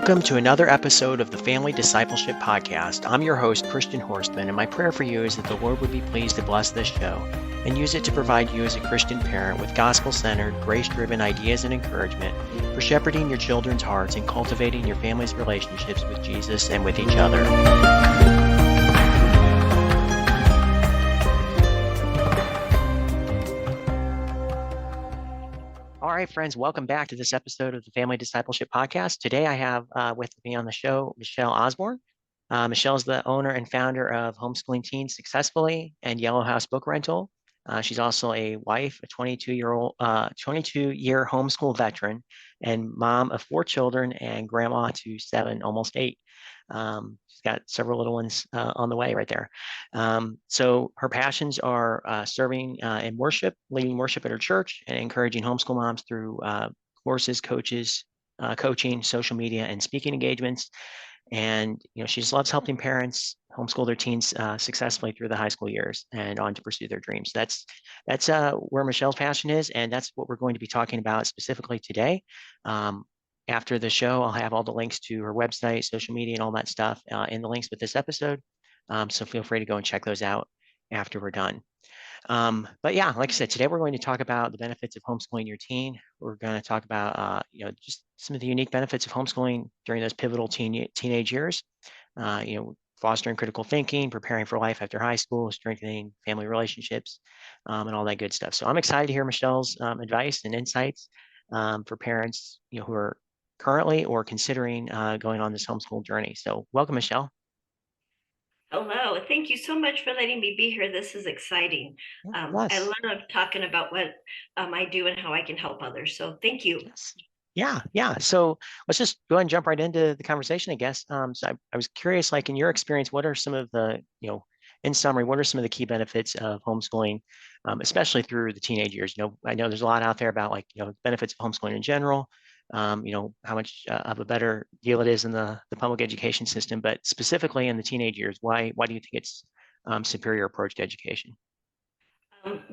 Welcome to another episode of the Family Discipleship Podcast. I'm your host, Christian Horstman, and my prayer for you is that the Lord would be pleased to bless this show and use it to provide you as a Christian parent with gospel-centered, grace-driven ideas and encouragement for shepherding your children's hearts and cultivating your family's relationships with Jesus and with each other. All right, friends, welcome back to this episode of the Family Discipleship Podcast. Today I have with me on the show, Michelle Osborn. Michelle is the owner and founder of Homeschooling Teens Successfully and Yellow House Book Rental. She's also a wife, a 22-year homeschool veteran, and mom of 4 children and grandma to 7, almost 8. She's got several little ones on the way right there. So her passions are serving in worship, leading worship at her church, and encouraging homeschool moms through courses, coaching, social media, and speaking engagements. And she just loves helping parents homeschool their teens successfully through the high school years and on to pursue their dreams. That's where Michelle's passion is, and that's what we're going to be talking about specifically today. After the show, I'll have all the links to her website, social media, and all that stuff in the links with this episode. So feel free to go and check those out after we're done. But yeah, like I said, today we're going to talk about the benefits of homeschooling your teen. We're going to talk about, just some of the unique benefits of homeschooling during those pivotal teenage years. Fostering critical thinking, preparing for life after high school, strengthening family relationships, and all that good stuff. So I'm excited to hear Michelle's advice and insights for parents, who are currently or considering going on this homeschool journey. So welcome, Michelle. Hello, thank you so much for letting me be here. This is exciting. I love talking about what I do and how I can help others. So thank you. Yes. Yeah. So let's just go ahead and jump right into the conversation, I guess. So I was curious, like in your experience, what are some of the, in summary, what are some of the key benefits of homeschooling, especially through the teenage years? I know there's a lot out there about benefits of homeschooling in general, how much of a better deal it is in the public education system, but specifically in the teenage years, why do you think it's superior approach to education?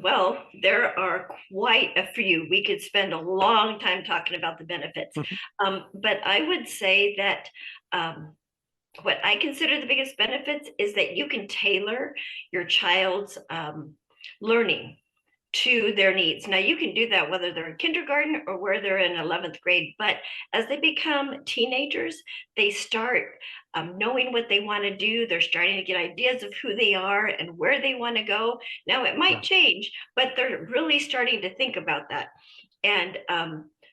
Well, there are quite a few. We could spend a long time talking about the benefits. But I would say that what I consider the biggest benefits is that you can tailor your child's learning to their needs. Now, you can do that whether they're in kindergarten or where they're in 11th grade, but as they become teenagers, they start knowing what they want to do. They're starting to get ideas of who they are and where they want to go. Now, it might change, but they're really starting to think about that. And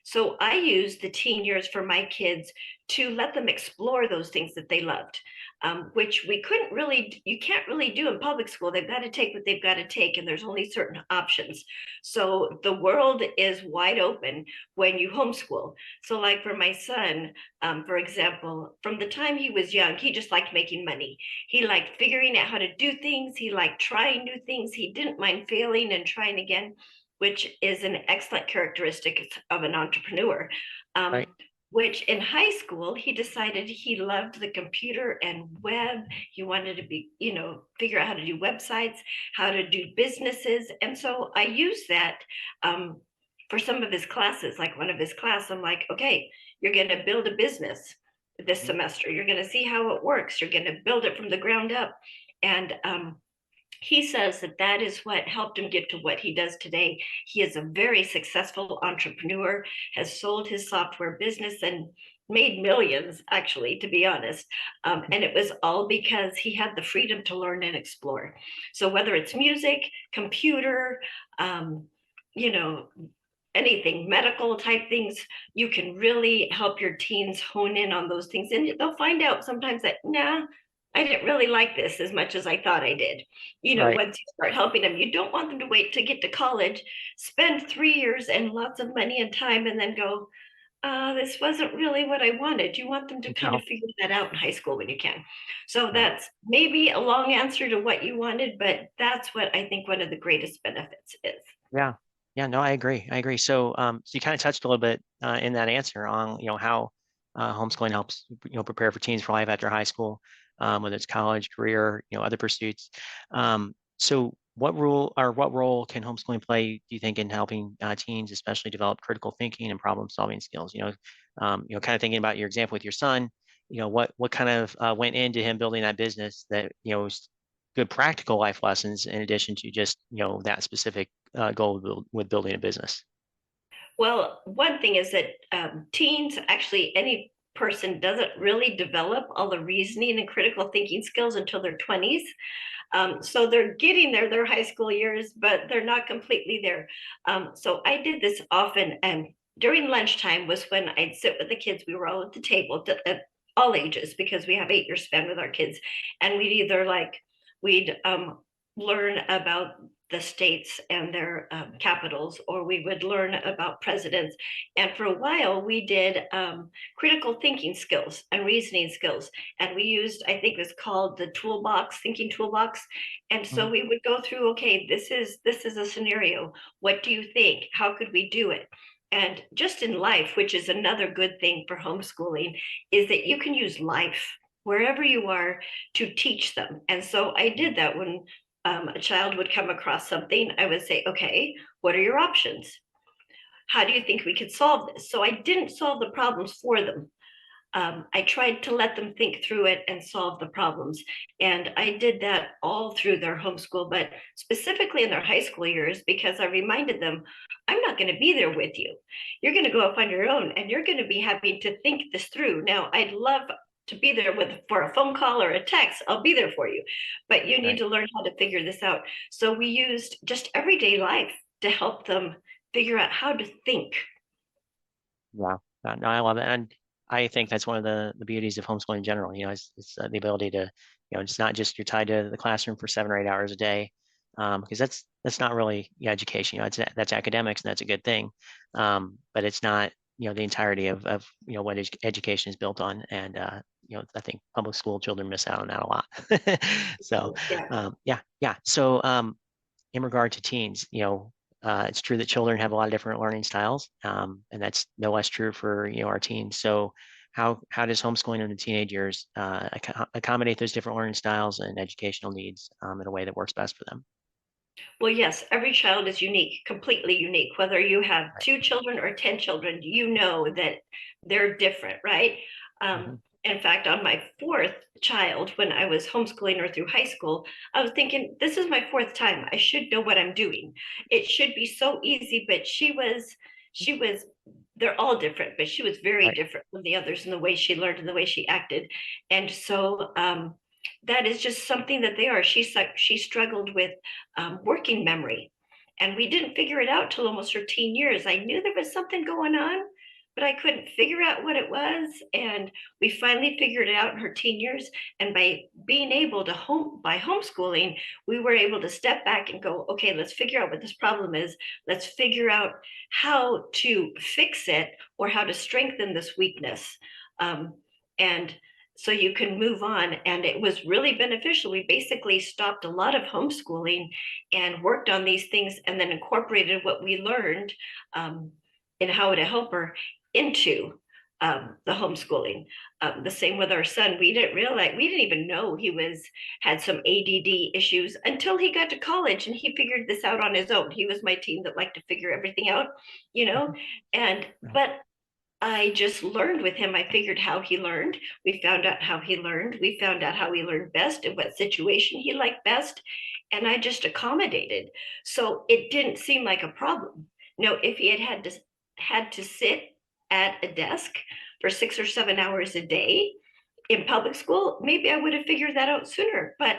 so I use the teen years for my kids to let them explore those things that they loved, which you can't really do in public school. They've got to take what they've got to take, and there's only certain options. So the world is wide open when you homeschool. So like for my son, for example, from the time he was young, he just liked making money. He liked figuring out how to do things. He liked trying new things. He didn't mind failing and trying again, which is an excellent characteristic of an entrepreneur. Right. Which in high school, he decided he loved the computer and web. He wanted to figure out how to do websites, how to do businesses. And so I used that for some of his classes. Like one of his classes, I'm like, okay, you're going to build a business this semester. You're going to see how it works. You're going to build it from the ground up. And he says that is what helped him get to what he does today. He is a very successful entrepreneur, has sold his software business and made millions, actually, to be honest. And it was all because he had the freedom to learn and explore. So whether it's music, computer, anything, medical type things, you can really help your teens hone in on those things. And they'll find out sometimes that, I didn't really like this as much as I thought I did. Right. Once you start helping them, you don't want them to wait to get to college, spend 3 years and lots of money and time, and then go, this wasn't really what I wanted. You want them to kind of figure that out in high school when you can. So that's maybe a long answer to what you wanted, but that's what I think one of the greatest benefits is. Yeah. Yeah, no, I agree. So, so you kind of touched a little bit in that answer on, how homeschooling helps, prepare for teens for life after high school, whether it's college, career, other pursuits. So what role can homeschooling play, do you think, in helping teens, especially develop critical thinking and problem solving skills? Kind of thinking about your example with your son, what kind of went into him building that business that, was good practical life lessons in addition to just, that specific goal with building a business. Well, one thing is that teens, actually, any person doesn't really develop all the reasoning and critical thinking skills until their 20s. So they're getting there, their high school years, but they're not completely there. So I did this often, and during lunchtime was when I'd sit with the kids. We were all at the table at all ages because we have 8 year span with our kids, and we'd learn about the states and their capitals, or we would learn about presidents. And for a while, we did critical thinking skills and reasoning skills. And we used, I think it was called the toolbox, thinking toolbox. And so Mhm. we would go through, okay, this is a scenario. What do you think? How could we do it? And just in life, which is another good thing for homeschooling, is that you can use life wherever you are to teach them. And so I did that when a child would come across something. I would say, okay, what are your options? How do you think we could solve this? So I didn't solve the problems for them. I tried to let them think through it and solve the problems. And I did that all through their homeschool, but specifically in their high school years, because I reminded them, I'm not going to be there with you. You're going to go off on your own and you're going to be having to think this through. Now, I'd love to be there for a phone call or a text. I'll be there for you, but you need Right. to learn how to figure this out. So we used just everyday life to help them figure out how to think. Yeah. No, I love it. And I think that's one of the beauties of homeschooling in general, it's the ability to, it's not just you're tied to the classroom for 7 or 8 hours a day, because that's not really education, that's academics and that's a good thing. But it's not, the entirety of what education is built on. And, I think public school children miss out on that a lot. So, Yeah. yeah, yeah. So, in regard to teens, it's true that children have a lot of different learning styles, and that's no less true for our teens. So, how does homeschooling in the teenage years accommodate those different learning styles and educational needs in a way that works best for them? Well, yes, every child is unique, completely unique. Whether you have Right. 2 children or 10 children, you know that they're different, right? Mhm. In fact, on my fourth child, when I was homeschooling her through high school, I was thinking, this is my fourth time. I should know what I'm doing. It should be so easy, but they're all different, but she was very Right. different from the others in the way she learned and the way she acted. And so that is just something that they are. She struggled with working memory. And we didn't figure it out till almost her teen years. I knew there was something going on, but I couldn't figure out what it was. And we finally figured it out in her teen years. And by being able to by homeschooling, we were able to step back and go, okay, let's figure out what this problem is. Let's figure out how to fix it or how to strengthen this weakness. And so you can move on. And it was really beneficial. We basically stopped a lot of homeschooling and worked on these things and then incorporated what we learned in how to help her into the homeschooling. The same with our son. We didn't even know he had some ADD issues until he got to college and he figured this out on his own. He was my teen that liked to figure everything out, you know, Mhm. and Right. but I just learned with him. I figured how he learned. We found out how he learned. We found out how he learned best and what situation he liked best. And I just accommodated. So it didn't seem like a problem. No, if he had to sit at a desk for 6 or 7 hours a day in public school, maybe I would have figured that out sooner. But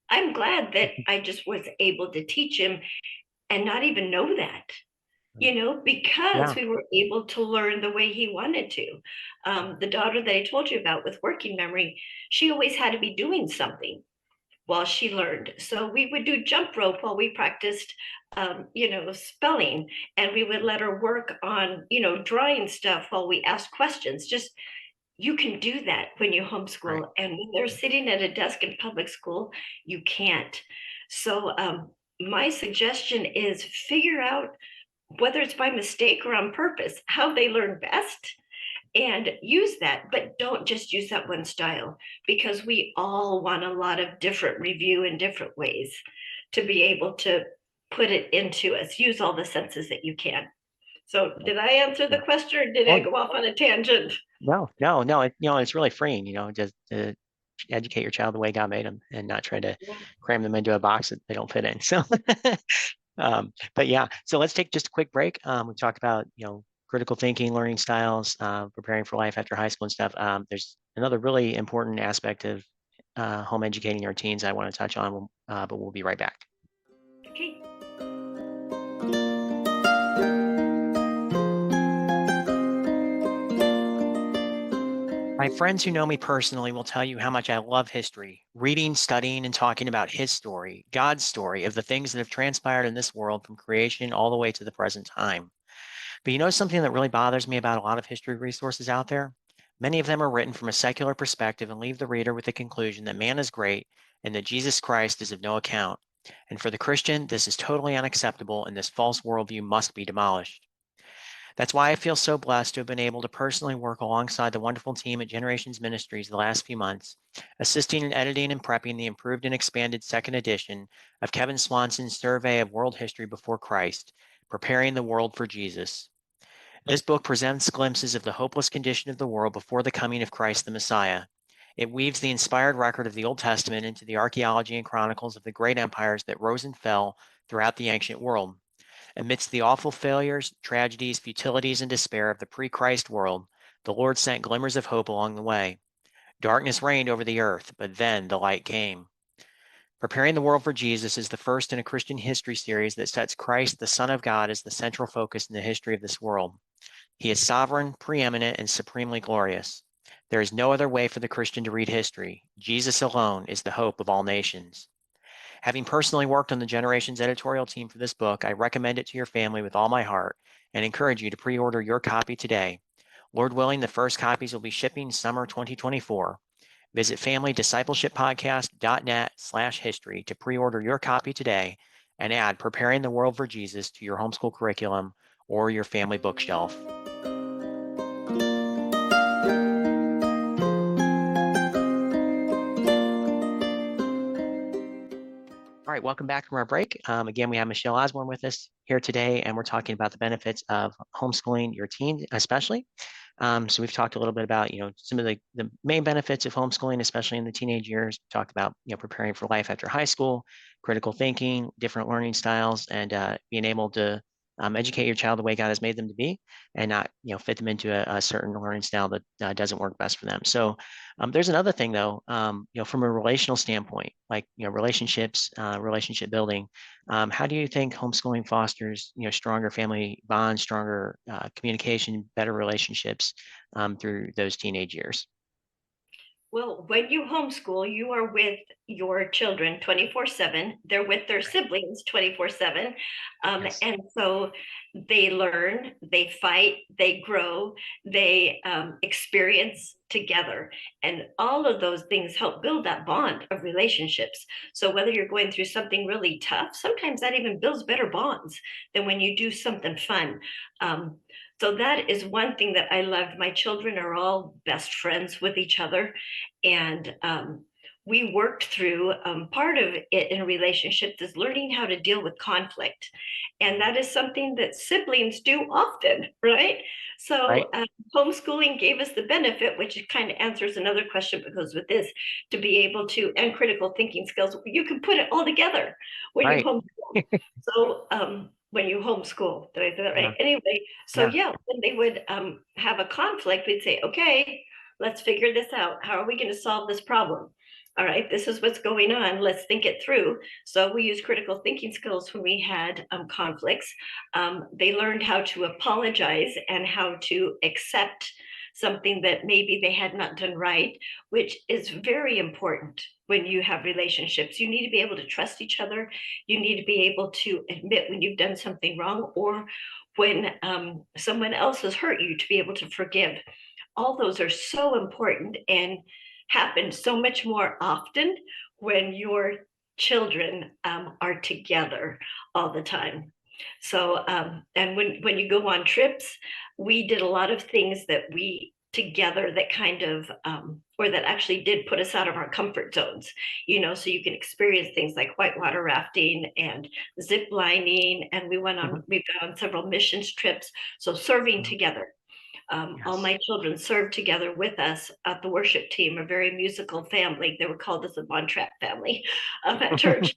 I'm glad that Mhm. I just was able to teach him and not even know that, Right. because Yeah. we were able to learn the way he wanted to. The daughter that I told you about with working memory, she always had to be doing something while she learned. So we would do jump rope while we practiced, spelling, and we would let her work on, drawing stuff while we asked questions. Just you can do that when you Right. homeschool, and when they're sitting at a desk in public school, you can't. So my suggestion is figure out whether it's by mistake or on purpose, how they learn best and use that, but don't just use that one style because we all want a lot of different review in different ways. to be able to put it into us, use all the senses that you can. So did I answer the question, or did I Oh, go off on a tangent? no. It's really freeing, just to educate your child the way God made them and not try to Yeah. cram them into a box that they don't fit in. So, but yeah, so let's take just a quick break. We talked about, critical thinking, learning styles, preparing for life after high school and stuff. There's another really important aspect of home educating our teens I want to touch on, but we'll be right back. Okay. My friends who know me personally will tell you how much I love history, reading, studying, and talking about his story, God's story of the things that have transpired in this world from creation all the way to the present time. But something that really bothers me about a lot of history resources out there? Many of them are written from a secular perspective and leave the reader with the conclusion that man is great and that Jesus Christ is of no account. And for the Christian, this is totally unacceptable, and this false worldview must be demolished. That's why I feel so blessed to have been able to personally work alongside the wonderful team at Generations Ministries the last few months, assisting in editing and prepping the improved and expanded second edition of Kevin Swanson's Survey of World History Before Christ, Preparing the World for Jesus. This book presents glimpses of the hopeless condition of the world before the coming of Christ the Messiah. It weaves the inspired record of the Old Testament into the archaeology and chronicles of the great empires that rose and fell throughout the ancient world. Amidst the awful failures, tragedies, futilities, and despair of the pre-Christ world, the Lord sent glimmers of hope along the way. Darkness reigned over the earth, but then the light came. Preparing the World for Jesus is the first in a Christian history series that sets Christ, the Son of God, as the central focus in the history of this world. He is sovereign, preeminent, and supremely glorious. There is no other way for the Christian to read history. Jesus alone is the hope of all nations. Having personally worked on the Generations editorial team for this book, I recommend it to your family with all my heart and encourage you to pre-order your copy today. Lord willing, the first copies will be shipping summer 2024. Visit familydiscipleshippodcast.net/history to pre-order your copy today and add Preparing the World for Jesus to your homeschool curriculum or your family bookshelf. All right, welcome back from our break. Again, we have Michelle Osborn with us here today, and we're talking about the benefits of homeschooling your teen, especially. So we've talked a little bit about, some of the main benefits of homeschooling, especially in the teenage years. We talked about, preparing for life after high school, critical thinking, different learning styles, and being able to educate your child the way God has made them to be, and not, fit them into a certain learning style that doesn't work best for them. So there's another thing though, from a relational standpoint, like, relationships, relationship building. How do you think homeschooling fosters, stronger family bonds, stronger communication, better relationships through those teenage years? Well, when you homeschool, you are with your children 24/7. They're with their siblings 24/7. Yes. And so they learn, they fight, they grow, they experience together. And all of those things help build that bond of relationships. So whether you're going through something really tough, sometimes that even builds better bonds than when you do something fun. Um, so that is one thing that I loved. My children are all best friends with each other, and we worked through part of it in relationships is learning how to deal with conflict, and that is something that siblings do often, right? Right. So homeschooling gave us the benefit, which kind of answers another question that goes with this, to be able to, and critical thinking skills, you can put it all together when you Right. homeschool. So when you homeschool, did I say that Yeah. right? Anyway, so Yeah. yeah, when they would have a conflict, we'd say, okay, let's figure this out. How are we going to solve this problem? All right, this is what's going on. Let's think it through. So we use critical thinking skills when we had conflicts. They learned how to apologize and how to accept something that maybe they had not done right, which is very important when you have relationships. You need to be able to trust each other. You need to be able to admit when you've done something wrong, or when someone else has hurt you, to be able to forgive. All those are so important and happen so much more often when your children are together all the time. So and when you go on trips, we did a lot of things that we together that kind of or that actually did put us out of our comfort zones, so you can experience things like whitewater rafting and zip lining, and we've gone on several missions trips. So serving together, all Yes. my children served together with us at the worship team, a very musical family. They were called as a Von Trapp family at church.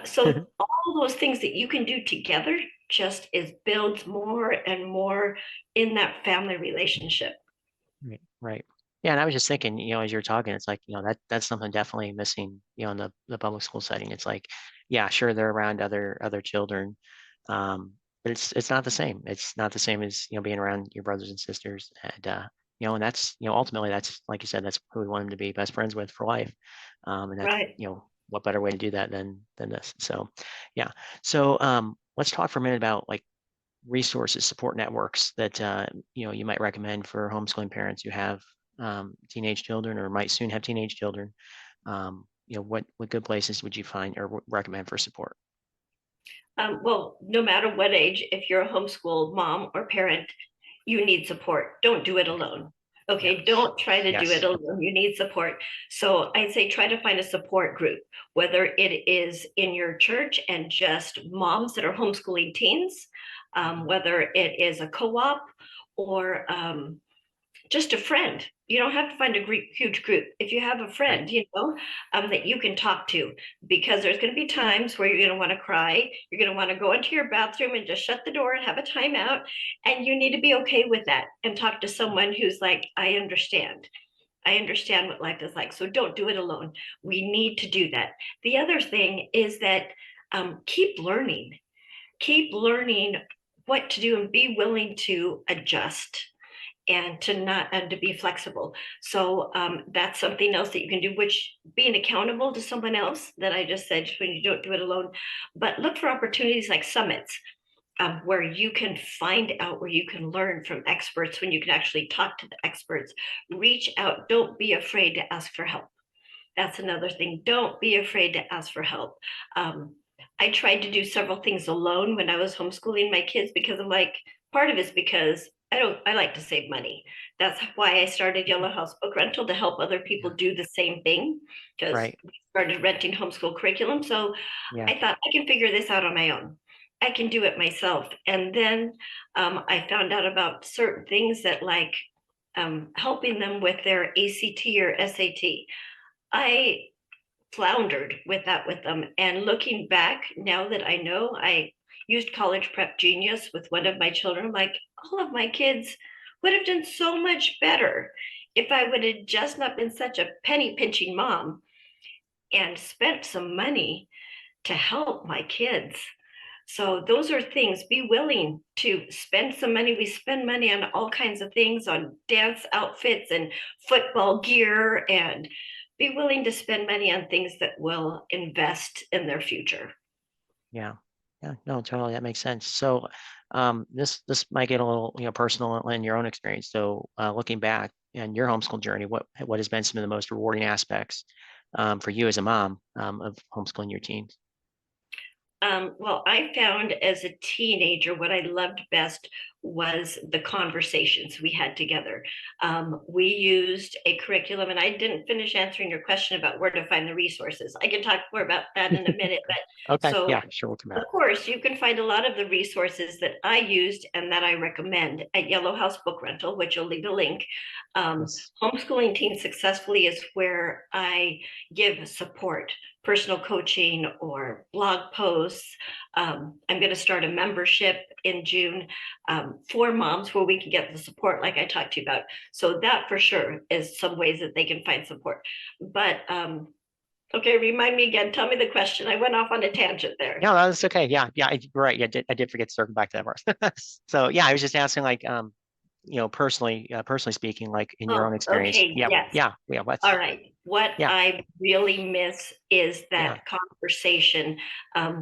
So all those things that you can do together just builds more and more in that family relationship. Right, right. Yeah, and I was just thinking, as you're talking, it's like, that's something definitely missing, in the public school setting. It's like, yeah, sure, they're around other children, but it's not the same. It's not the same as, being around your brothers and sisters. And and that's, ultimately that's, like you said, that's who we want them to be best friends with for life. And that's, Right. what better way to do that than this. So yeah. So let's talk for a minute about like resources, support networks that you might recommend for homeschooling parents who have teenage children or might soon have teenage children. What good places would you find or recommend for support? Well, no matter what age, if you're a homeschool mom or parent, you need support. Don't do it alone. Okay, Yes. don't try to do it Yes. alone. You need support. So I'd say try to find a support group, whether it is in your church and just moms that are homeschooling teens, whether it is a co-op or just a friend. You don't have to find a huge group. If you have a Right. friend, that you can talk to, because there's going to be times where you're going to want to cry. You're going to want to go into your bathroom and just shut the door and have a timeout. And you need to be okay with that and talk to someone who's like, I understand. I understand what life is like. So don't do it alone. We need to do that. The other thing is that keep learning. Keep learning what to do and be willing to adjust and to be flexible. So that's something else that you can do, which being accountable to someone else that I just said when you don't do it alone. But look for opportunities like summits, where you can find out, where you can learn from experts, when you can actually talk to the experts. Reach out. Don't be afraid to ask for help. That's another thing. Don't be afraid to ask for help. I tried to do several things alone when I was homeschooling my kids, because I'm like, part of it's because I like to save money. That's why I started Yellow House Book Rental, to help other people Yeah. do the same thing, because Right. we started renting homeschool curriculum. So Yeah. I thought, I can figure this out on my own. I can do it myself. And then I found out about certain things that, like, helping them with their ACT or SAT. I floundered with that with them. And looking back, now that I know, I used College Prep Genius with one of my children. I'm like, all of my kids would have done so much better if I would have just not been such a penny pinching mom and spent some money to help my kids. So those are things. Be willing to spend some money. We spend money on all kinds of things, on dance outfits and football gear, and be willing to spend money on things that will invest in their future. Yeah. Yeah. No, totally. That makes sense. So this might get a little, personal in your own experience. So looking back and your homeschool journey, what has been some of the most rewarding aspects for you as a mom of homeschooling your teens? Well, I found as a teenager, what I loved best was the conversations we had together. We used a curriculum, and I didn't finish answering your question about where to find the resources. I can talk more about that in a minute. But Okay. so, Yeah, sure. We'll come of back. course, you can find a lot of the resources that I used and that I recommend at Yellow House Book Rental, which you'll leave a link. Yes. Homeschooling Teens Successfully is where I give support, personal coaching, or blog posts. I'm going to start a membership in June for moms, where we can get the support like I talked to you about. So that for sure is some ways that they can find support. But okay, remind me again. Tell me the question. I went off on a tangent there. No, that's okay. Yeah. Yeah. Right. Yeah, I did forget to circle back to that part. So yeah, I was just asking like, personally speaking, like in your own Oh, experience. okay. Yeah. Yes. Yeah. Yeah. All right. What Yeah. I really miss is Yeah. that conversation.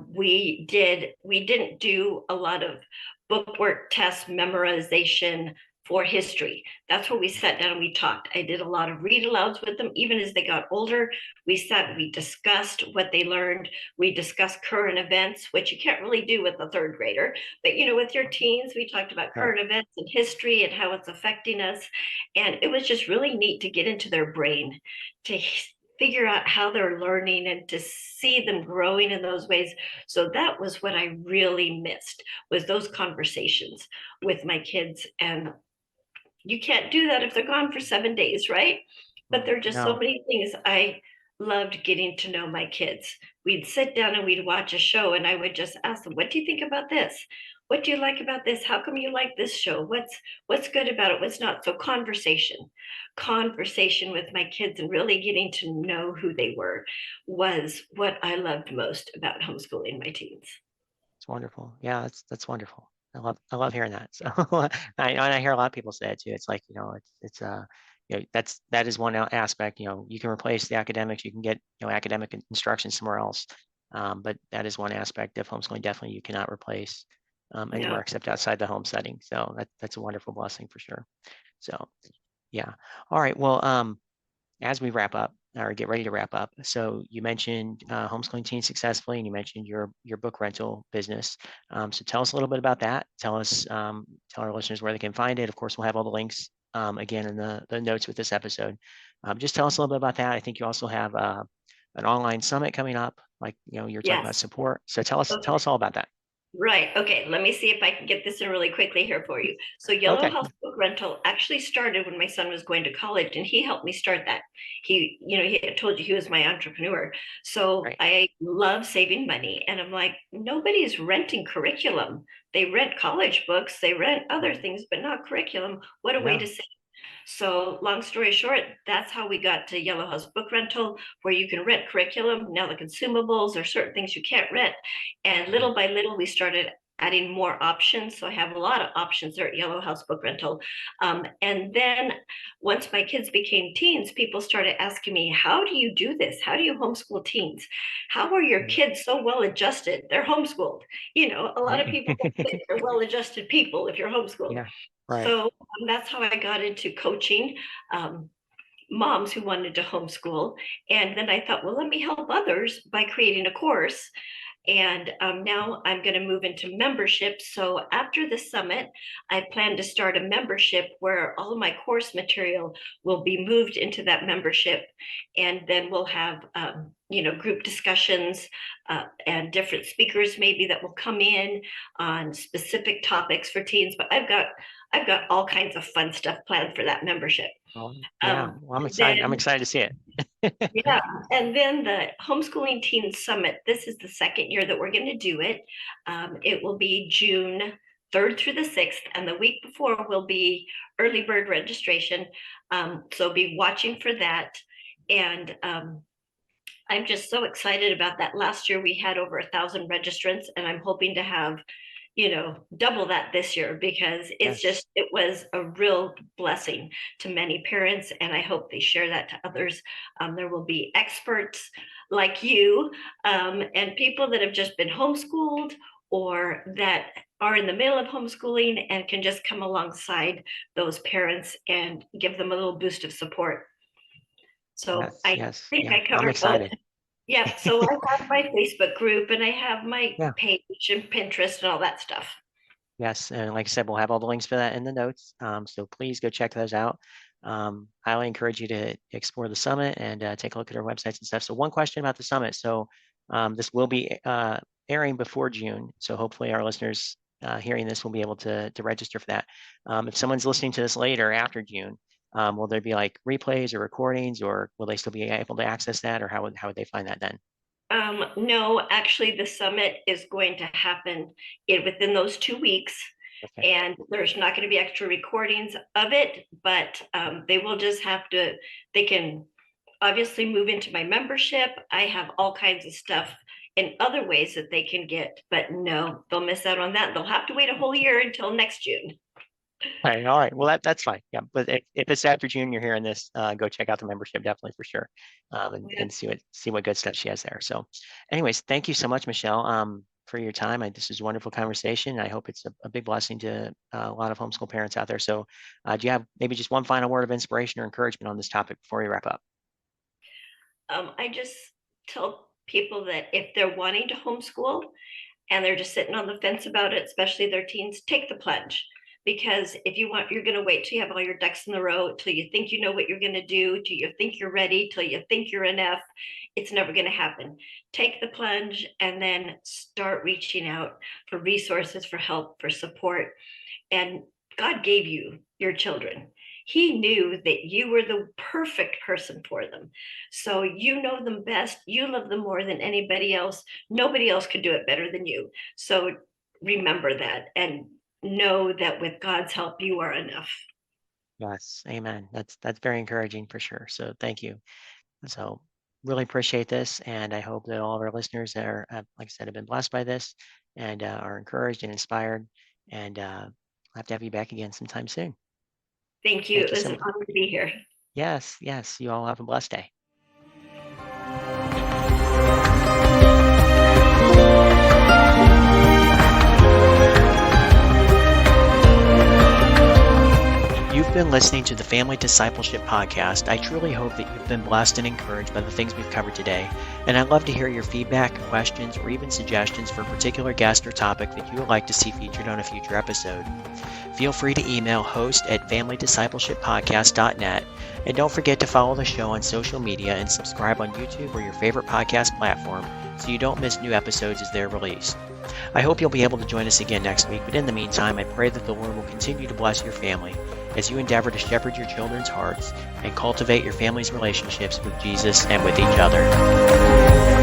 We didn't do a lot of book work, test memorization, for history. That's where we sat down and we talked. I did a lot of read alouds with them. Even as they got older, we discussed what they learned. We discussed current events, which you can't really do with a third grader. But, with your teens, we talked about Right. current events and history and how it's affecting us. And it was just really neat to get into their brain, to figure out how they're learning and to see them growing in those ways. So that was what I really missed, was those conversations with my kids. And you can't do that if they're gone for 7 days, right? But there are just so No. many things. I loved getting to know my kids. We'd sit down and we'd watch a show, and I would just ask them, what do you think about this? What do you like about this? How come you like this show? What's good about it? What's not? So conversation with my kids and really getting to know who they were was what I loved most about homeschooling my teens. It's wonderful. Yeah, that's wonderful. I love hearing that. So I hear a lot of people say it too. It's like, that is one aspect. You can replace the academics, you can get academic instruction somewhere else. But that is one aspect of homeschooling definitely you cannot replace anywhere Yeah. except outside the home setting. So that's a wonderful blessing for sure. So yeah. All right. Well, as we wrap up or get ready to wrap up, so you mentioned homeschooling teens successfully, and you mentioned your book rental business. So tell us a little bit about that. Tell our listeners where they can find it. Of course, we'll have all the links again in the notes with this episode. Just tell us a little bit about that. I think you also have an online summit coming up, like you're talking about Yes. support. So tell us all about that. Right. Okay. Let me see if I can get this in really quickly here for you. So Yellow Okay. House Book Rental actually started when my son was going to college, and he helped me start that. He had told you he was my entrepreneur. So Great. I love saving money. And I'm like, nobody's renting curriculum. They rent college books, they rent other things, but not curriculum. What a way Yeah. to save. So long story short, that's how we got to Yellow House Book Rental, where you can rent curriculum. Now the consumables are certain things you can't rent. And little by little, we started adding more options. So I have a lot of options there at Yellow House Book Rental. And then once my kids became teens, people started asking me, how do you do this? How do you homeschool teens? How are your kids so well adjusted? They're homeschooled. A lot of people don't think they're well adjusted people if you're homeschooled. Yeah. Right. So that's how I got into coaching moms who wanted to homeschool. And then I thought, well, let me help others by creating a course. And now I'm going to move into membership. So after the summit, I plan to start a membership where all of my course material will be moved into that membership. And then we'll have, group discussions and different speakers maybe that will come in on specific topics for teens. But I've got all kinds of fun stuff planned for that membership. Well, yeah. Well, I'm excited. I'm Then excited to see it. yeah, and then the Homeschooling Teen Summit. This is the second year that we're going to do it. It will be June 3rd through the 6th, and the week before will be early bird registration. So be watching for that. And I'm just so excited about that. Last year we had over 1,000 registrants, and I'm hoping to have double that this year, because Yes. it was a real blessing to many parents, and I hope they share that to others. There will be experts like you, and people that have just been homeschooled or that are in the middle of homeschooling and can just come alongside those parents and give them a little boost of support. So Yes. I Yes. think Yeah. I I'm covered both. excited. Yeah, so I have my Facebook group and I have my Yeah. page and Pinterest and all that stuff. Yes. And like I said, we'll have all the links for that in the notes. So please go check those out. Highly encourage you to explore the summit and take a look at our websites and stuff. So one question about the summit. So this will be airing before June. So hopefully our listeners hearing this will be able to register for that. If someone's listening to this later after June, will there be like replays or recordings, or will they still be able to access that, or how would they find that then? No, actually, the summit is going to happen within those 2 weeks, Okay. and there's not going to be extra recordings of it, but they will just have to, they can obviously move into my membership. I have all kinds of stuff in other ways that they can get, but no, they'll miss out on that. They'll have to wait a whole year until next June. All right, all right. Well, that's fine. Yeah, but if it's after June, you're hearing this, go check out the membership definitely for sure, and see what good stuff she has there. So, anyways, thank you so much, Michelle. for your time. This is a wonderful conversation. I hope it's a big blessing to a lot of homeschool parents out there. So do you have maybe just one final word of inspiration or encouragement on this topic before we wrap up? I just tell people that if they're wanting to homeschool and they're just sitting on the fence about it, especially their teens, take the plunge. Because if you want, you're going to wait till you have all your ducks in the row, till you think you know what you're going to do, till you think you're ready, till you think you're enough. It's never going to happen. Take the plunge and then start reaching out for resources, for help, for support. And God gave you your children. He knew that you were the perfect person for them. So you know them best. You love them more than anybody else. Nobody else could do it better than you. So remember that and know that with God's help, you are enough. Yes, amen. That's very encouraging for sure. So thank you. So really appreciate this, and I hope that all of our listeners like I said, have been blessed by this and are encouraged and inspired. And I'll have to have you back again sometime soon. Thank you. Thank It you was so an much. honor to be here. Yes, yes. You all have a blessed day. You've been listening to the Family Discipleship Podcast. I truly hope that you've been blessed and encouraged by the things we've covered today. And I'd love to hear your feedback, questions, or even suggestions for a particular guest or topic that you would like to see featured on a future episode. Feel free to email host@familydiscipleshippodcast.net. And don't forget to follow the show on social media and subscribe on YouTube or your favorite podcast platform so you don't miss new episodes as they're released. I hope you'll be able to join us again next week, but in the meantime, I pray that the Lord will continue to bless your family as you endeavor to shepherd your children's hearts and cultivate your family's relationships with Jesus and with each other.